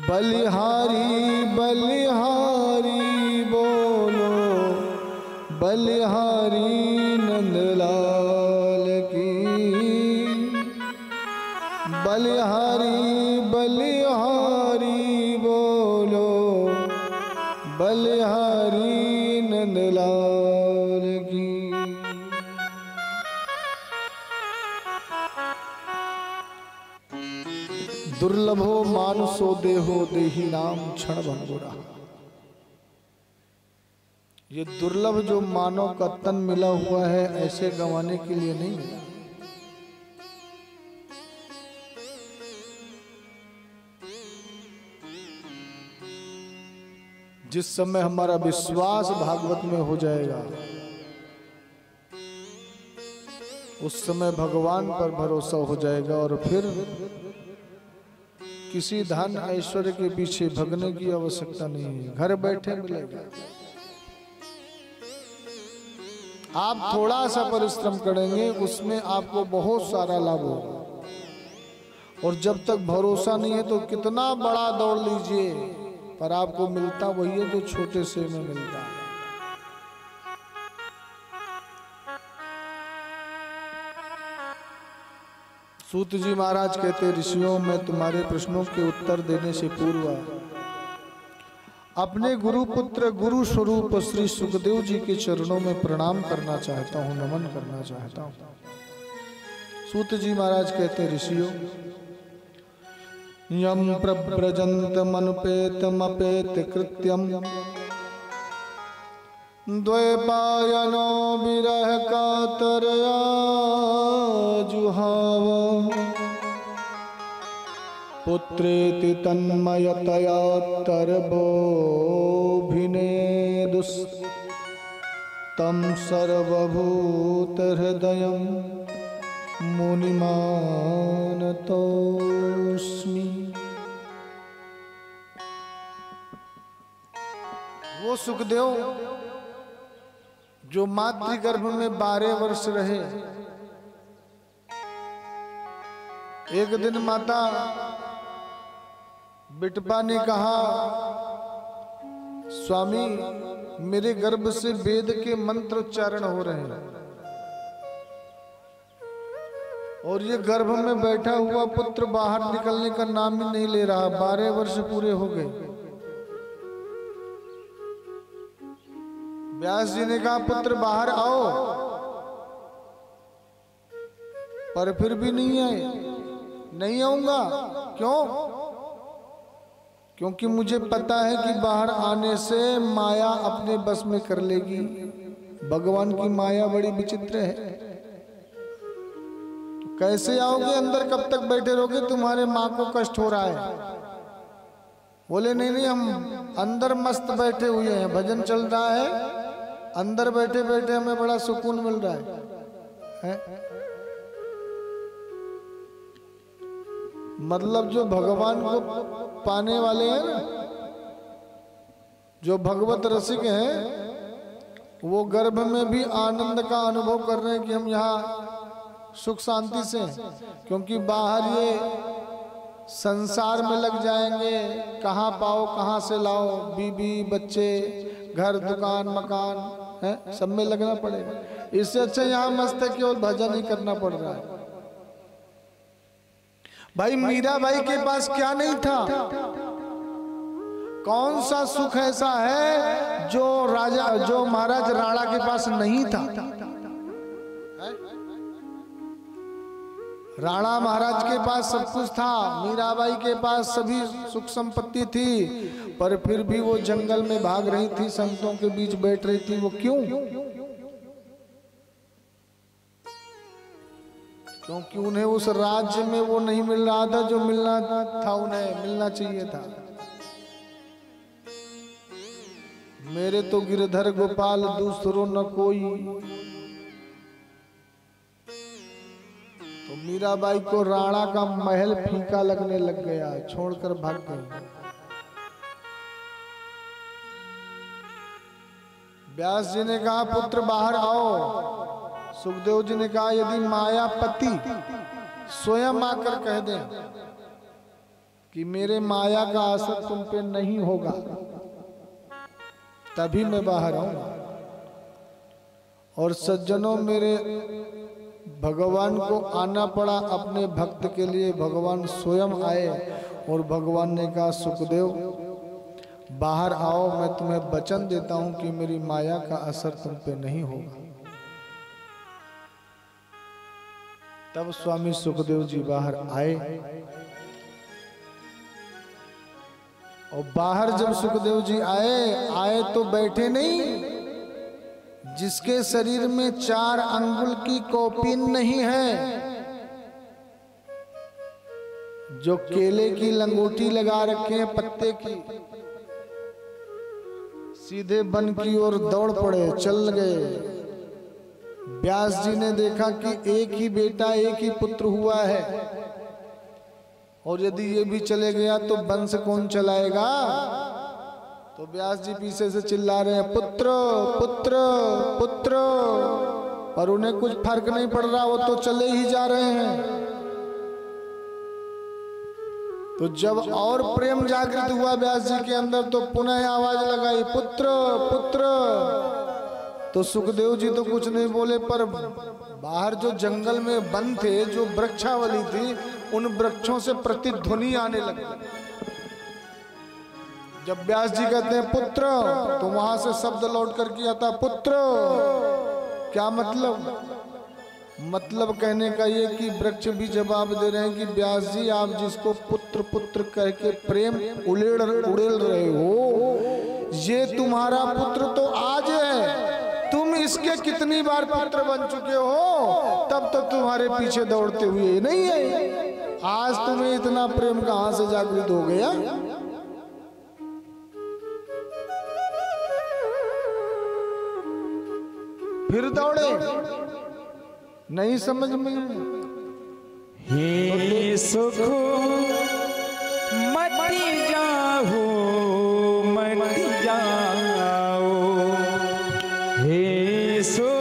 बलिहारी बलिहारी बोलो, बलिहारी नंदलाल की। बलिहारी बलिहारी बोलो, बलिहारी नंदलाल की। दुर्लभो मानुषो देहो देही नाम क्षण भंगुरा। ये दुर्लभ जो मानव का तन मिला हुआ है ऐसे गंवाने के लिए नहीं मिला। जिस समय हमारा विश्वास भागवत में हो जाएगा उस समय भगवान पर भरोसा हो जाएगा और फिर किसी धन ऐश्वर्य के पीछे भगने की आवश्यकता नहीं है, घर बैठे मिलेगा। आप थोड़ा सा परिश्रम करेंगे उसमें आपको बहुत सारा लाभ होगा। और जब तक भरोसा नहीं है तो कितना बड़ा दौड़ लीजिए पर आपको मिलता वही है जो छोटे से में मिलता है। सूत जी महाराज कहते, ऋषियों में तुम्हारे प्रश्नों के उत्तर देने से पूर्व अपने गुरु पुत्र गुरु स्वरूप श्री सुखदेव जी के चरणों में प्रणाम करना चाहता हूं, नमन करना चाहता हूं। सूत जी महाराज कहते, ऋषियों यम प्रव्रजंत मनुपेतमपेत कृत्यम द्वैपायनो विरह कातरया जुहाव पुत्रेति तन्मयतया तरबोभिनेदुस् तं सर्वभूत हृदयं मुनिमानतोस्मि। वो सुखदेव जो मातृगर्भ में 12 वर्ष रहे, एक दिन माता बिटपा ने कहा, स्वामी मेरे गर्भ से वेद के मंत्र उच्चारण हो रहे हैं और ये गर्भ में बैठा हुआ पुत्र बाहर निकलने का नाम ही नहीं ले रहा। 12 वर्ष पूरे हो गए। व्यास जी ने कहा, पुत्र बाहर आओ, पर फिर भी नहीं आए। नहीं आऊंगा। क्यों? क्योंकि मुझे पता है कि बाहर आने से माया अपने बस में कर लेगी। भगवान की माया बड़ी विचित्र है। तो कैसे आओगे अंदर? कब तक बैठे रहोगे? तुम्हारे माँ को कष्ट हो रहा है। बोले नहीं नहीं, हम अंदर मस्त बैठे हुए हैं, भजन चल रहा है, अंदर बैठे बैठे हमें बड़ा सुकून मिल रहा है? मतलब जो भगवान को पाने वाले हैं ना, जो भगवत रसिक हैं, वो गर्भ में भी आनंद का अनुभव कर रहे हैं कि हम यहाँ सुख शांति से हैं। क्योंकि बाहर ये संसार में लग जाएंगे, कहाँ पाओ कहाँ से लाओ, बीबी बच्चे घर दुकान मकान है, सब में लगना पड़ेगा। इससे अच्छा यहाँ मस्त है, केवल भजन ही करना पड़ रहा है। भाई मीरा भाई के पास क्या नहीं था? कौन सा सुख ऐसा है जो महाराज राणा के पास नहीं था? राणा महाराज के पास सब कुछ था, मीराबाई के पास सभी सुख संपत्ति थी, पर फिर भी वो जंगल में भाग रही थी, संतों के बीच बैठ रही थी। वो क्यों? क्योंकि उन्हें उस राज्य में वो नहीं मिल रहा था जो मिलना था, उन्हें मिलना चाहिए था। मेरे तो गिरधर गोपाल दूसरो न कोई। तो मीराबाई को राणा का महल फीका लगने लग गया, छोड़कर भाग गई। व्यास जी ने कहा, पुत्र बाहर आओ। सुखदेव जी ने कहा, यदि मायापति स्वयं आकर कह दें कि मेरे माया का असर तुम पे नहीं होगा, तभी मैं बाहर आऊंगा। और सज्जनों, मेरे भगवान को आना पड़ा अपने भक्त के लिए। भगवान स्वयं आए और भगवान ने कहा, सुखदेव बाहर आओ, मैं तुम्हें वचन देता हूं कि मेरी माया का असर तुम पे नहीं होगा। तब स्वामी सुखदेव जी बाहर आए। और बाहर जब सुखदेव जी आए तो बैठे नहीं। जिसके शरीर में 4 अंगुल की कौपीन नहीं है, जो केले की लंगोटी लगा रखे हैं पत्ते की, सीधे वन की ओर दौड़ पड़े, चल गए। व्यास जी ने देखा कि एक ही बेटा, एक ही पुत्र हुआ है, और यदि ये भी चले गया तो वंश कौन चलाएगा। तो व्यास जी पीछे से चिल्ला रहे हैं, पुत्र पुत्र पुत्र, पर उन्हें कुछ फर्क नहीं पड़ रहा, वो तो चले ही जा रहे हैं। तो जब और प्रेम जागृत हुआ व्यास जी के अंदर, तो पुनः आवाज लगाई, पुत्र पुत्र। तो सुखदेव जी तो कुछ नहीं बोले, पर बाहर जो जंगल में वन थे, जो वृक्षावली थी, उन वृक्षों से प्रतिध्वनि आने लगी। जब व्यास जी कहते हैं पुत्र, तो वहां से शब्द लौट करके आता पुत्र। क्या मतलब कहने का ये कि वृक्ष भी जवाब दे रहे हैं कि व्यास जी, आप जिसको पुत्र पुत्र कह के प्रेम उड़ेल रहे हो, ये तुम्हारा पुत्र तो आज है, तुम इसके कितनी बार पुत्र बन चुके हो, तब तो तुम्हारे पीछे दौड़ते हुए नहीं है। आज तुम्हें इतना प्रेम कहां से जागृत हो गया। फिर दौड़े, नहीं समझ में। हे सुख मत जाओ, मत जाओ, हे सुख